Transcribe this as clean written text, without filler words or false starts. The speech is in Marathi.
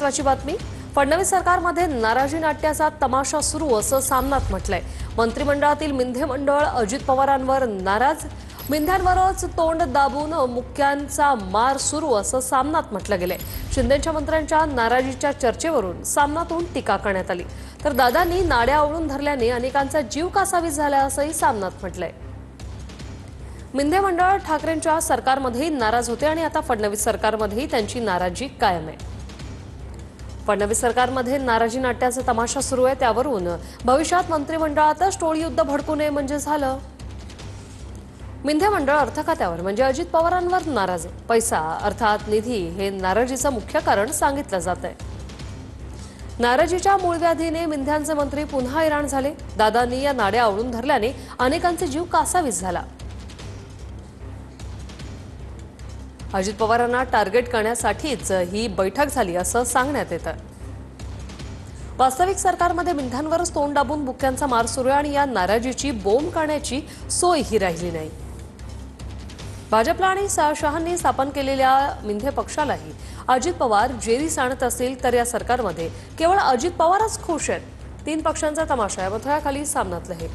महत्त्वाची बातमी। फडणवीस सरकारमध्ये नाराजी नाट्याचा तमाशा सुरू असं सामनात म्हटलंय। मंत्रिमंडळातील मिंधे मंडळ अजित पवारांवर नाराज, मिंध्यांवरच तोंड दाबून मुख्यांचा मार सुरू असं सामनात म्हटलं गेलंय। शिंदेच्या मंत्र्यांच्या नाराजीच्या चर्चेवरून सामनातून टीका करण्यात आली, तर दादांनी नाड्या आवळून धरल्याने अनेकांचा जीव कासावीस झाला असंही सामनात म्हटलंय। मिंधे मंडळ ठाकरेंच्या सरकारमध्ये नाराज होते आणि आता फडणवीस सरकारमध्ये त्यांची नाराजी कायम आहे। फडणवीस सरकारमध्ये नाराजी नाट्याचा तमाशा सुरू आहे, त्यावरून भविष्यात मंत्रिमंडळातच टोळीयुद्ध भडकू नये म्हणजे झालं। मिंधे मंडळ अर्थ खात्यावर म्हणजे अजित पवारांवर नाराज आहे। पैसा अर्थात निधी हे नाराजीचं मुख्य कारण सांगितलं जात आहे। नाराजीच्या मूळ व्याधीने मिंध्यांचे मंत्री पुन्हा हैराण झाले। दादांनी या नाड्या आवळून धरल्याने अनेकांचे जीव कासावीस झाला। अजित पवारांना टार्गेट करण्यासाठीच ही बैठक झाली असं सांगण्यात येतं। वास्तविक सरकारमध्ये मिंध्यांवरच तोंड दाबून बुक्क्यांचा मार सुरू आहे आणि या नाराजीची बोंब करण्याची सोयही राहिली नाही। भाजपला आणि शहांनी स्थापन केलेल्या मिंधे पक्षालाही अजित पवार जेरीस आणत असतील, तर या सरकारमध्ये केवळ अजित पवारच खुश आहेत। 3 पक्षांचा तमाशा या मथळ्याखाली सामनातला आहे।